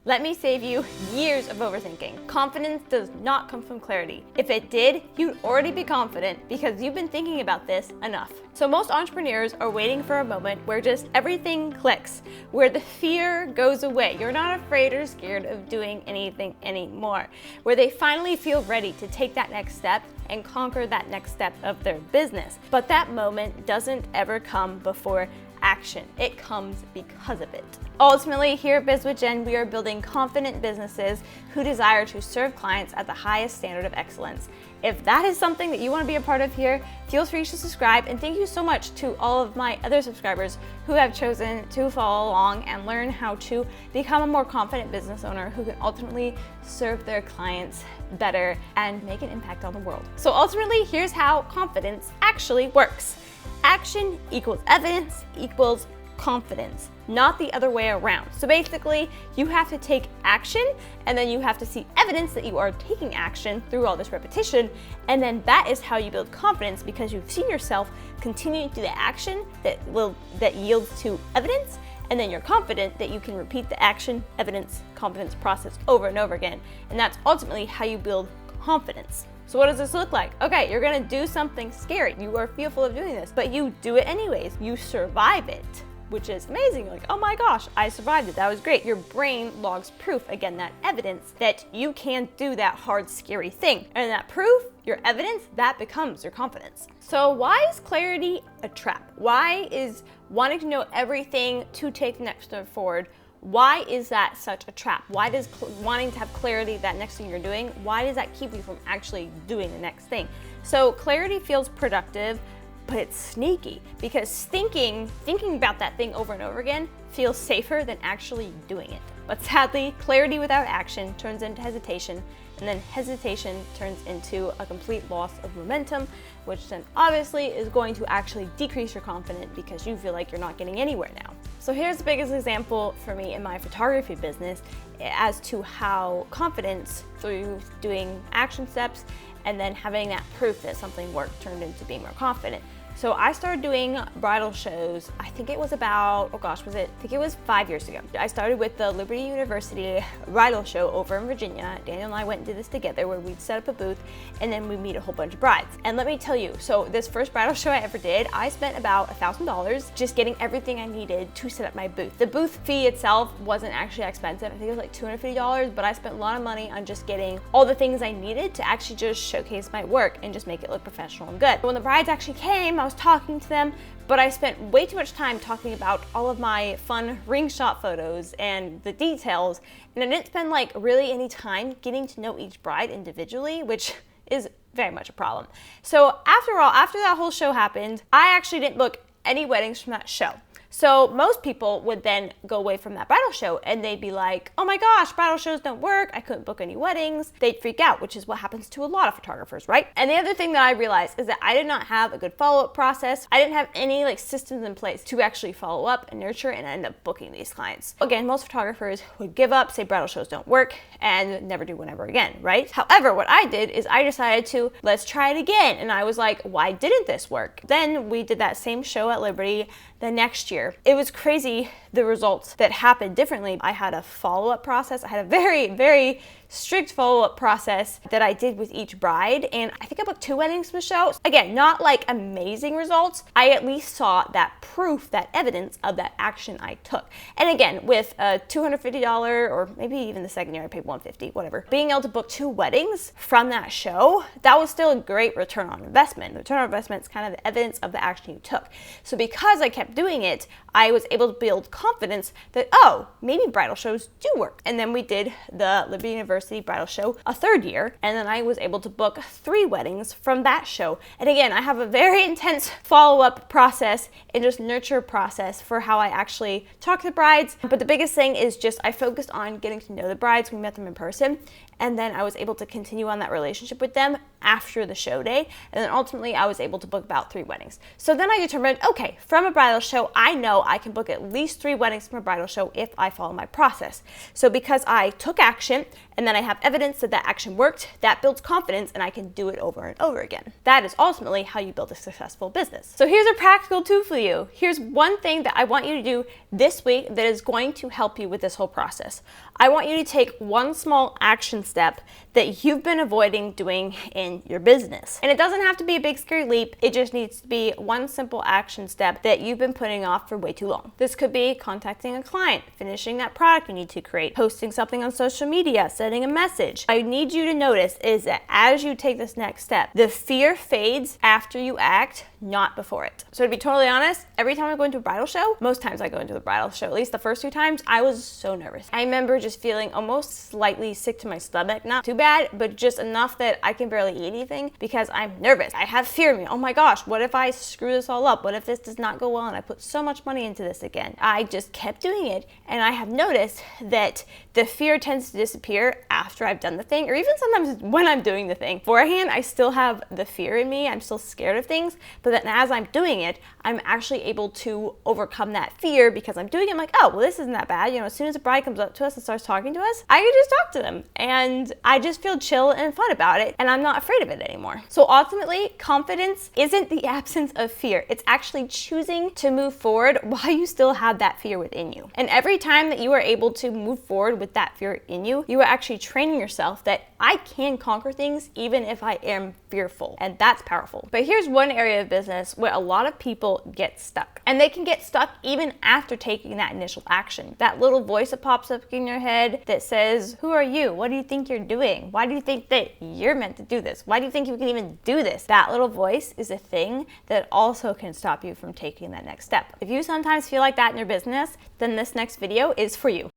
Let me save you years of overthinking. Confidence does not come from clarity. If it did, you'd already be confident because you've been thinking about this enough. So most entrepreneurs are waiting for a moment where just everything clicks, where the fear goes away. You're not afraid or scared of doing anything anymore, where they finally feel ready to take that next step and conquer that next step of their business. But that moment doesn't ever come before action. It comes because of it. Ultimately, here at Biz with Jen, we are building confident businesses who desire to serve clients at the highest standard of excellence. If that is something that you want to be a part of here, feel free to subscribe, and thank you so much to all of my other subscribers who have chosen to follow along and learn how to become a more confident business owner who can ultimately serve their clients better and make an impact on the world. So ultimately, here's how confidence actually works. Action equals evidence equals confidence, not the other way around. So basically, you have to take action, and then you have to see evidence that you are taking action through all this repetition, and then that is how you build confidence, because you've seen yourself continue to do the action that yields to evidence, and then you're confident that you can repeat the action, evidence, confidence process over and over again, and that's ultimately how you build confidence. So what does this look like? Okay, you're gonna do something scary. You are fearful of doing this, but you do it anyways. You survive it, which is amazing. You're like, oh my gosh, I survived it. That was great. Your brain logs proof, again, that evidence that you can do that hard, scary thing. And that proof, your evidence, that becomes your confidence. So why is clarity a trap? Why is wanting to know everything to take the next step forward, why is that such a trap? Why does wanting to have clarity that next thing you're doing, why does that keep you from actually doing the next thing? So clarity feels productive, but it's sneaky, because thinking about that thing over and over again feels safer than actually doing it. But sadly, clarity without action turns into hesitation, and then hesitation turns into a complete loss of momentum, which then obviously is going to actually decrease your confidence because you feel like you're not getting anywhere now. So here's the biggest example for me in my photography business as to how confidence through doing action steps and then having that proof that something worked turned into being more confident. So I started doing bridal shows, I think it was about, I think it was 5 years ago. I started with the Liberty University bridal show over in Virginia. Daniel and I went and did this together where we'd set up a booth and then we'd meet a whole bunch of brides. And let me tell you, so this first bridal show I ever did, I spent about $1,000 just getting everything I needed to set up my booth. The booth fee itself wasn't actually expensive. I think it was like $250, but I spent a lot of money on just getting all the things I needed to actually just showcase my work and just make it look professional and good. When the brides actually came, I was talking to them, but I spent way too much time talking about all of my fun ring shot photos and the details, and I didn't spend like really any time getting to know each bride individually, which is very much a problem. So after that whole show happened, I actually didn't book any weddings from that show. So most people would then go away from that bridal show and they'd be like, oh my gosh, bridal shows don't work. I couldn't book any weddings. They'd freak out, which is what happens to a lot of photographers, right? And the other thing that I realized is that I did not have a good follow-up process. I didn't have any like systems in place to actually follow up and nurture and end up booking these clients. Again, most photographers would give up, say bridal shows don't work, and never do one ever again, right? However, what I did is I decided to, let's try it again. And I was like, why didn't this work? Then we did that same show at Liberty the next year. It was crazy the results that happened differently. I had a follow-up process. I had a very, very strict follow-up process that I did with each bride, and I think I booked 2 weddings from the show. Again, not like amazing results. I at least saw that proof, that evidence of that action I took. And again, with a $250, or maybe even the second year I paid $150, whatever, being able to book 2 weddings from that show, that was still a great return on investment. The return on investment is kind of the evidence of the action you took. So because I kept doing it, I was able to build confidence that, oh, maybe bridal shows do work. And then we did the Liberty University bridal show a 3rd year, and then I was able to book 3 weddings from that show. And again, I have a very intense follow-up process and just nurture process for how I actually talk to the brides. But the biggest thing is just I focused on getting to know the brides. We met them in person, and then I was able to continue on that relationship with them after the show day, and then ultimately I was able to book about 3 weddings. So then I determined, okay, from a bridal show, I know I can book at least 3 weddings for my bridal show if I follow my process. So because I took action and then I have evidence that that action worked, that builds confidence and I can do it over and over again. That is ultimately how you build a successful business. So here's a practical tool for you. Here's one thing that I want you to do this week that is going to help you with this whole process. I want you to take one small action step that you've been avoiding doing in your business. And it doesn't have to be a big scary leap. It just needs to be one simple action step that you've been putting off for way too long. This could be contacting a client, finishing that product you need to create, posting something on social media, sending a message. I need you to notice is that as you take this next step, the fear fades after you act, not before it. So to be totally honest, every time I go into a bridal show, most times I go into a bridal show, at least the first 2 times, I was so nervous. I remember just feeling almost slightly sick to my stomach. Not too bad, but just enough that I can barely eat anything because I'm nervous. I have fear in me. Oh my gosh, what if I screw this all up? What if this does not go well and I put so much money into this again? I just kept doing it, and I have noticed that the fear tends to disappear after I've done the thing, or even sometimes when I'm doing the thing. Beforehand, I still have the fear in me. I'm still scared of things, but then as I'm doing it, I'm actually able to overcome that fear because I'm doing it. I'm like, oh, well, this isn't that bad. You know, as soon as a bride comes up to us and starts talking to us, I can just talk to them, and I just feel chill and fun about it, and I'm not afraid of it anymore. So ultimately, confidence isn't the absence of fear. It's actually choosing to move forward while you still have that fear within you. And every time that you are able to move forward with that fear in you, you are actually training yourself that I can conquer things even if I am fearful. And that's powerful. But here's one area of business where a lot of people get stuck. And they can get stuck even after taking that initial action. That little voice that pops up in your head that says, who are you? What do you think you're doing? Why do you think that you're meant to do this? Why do you think you can even do this? That little voice is a thing that also can stop you from taking that next step. If you sometimes feel like that in your business, then this next video is for you.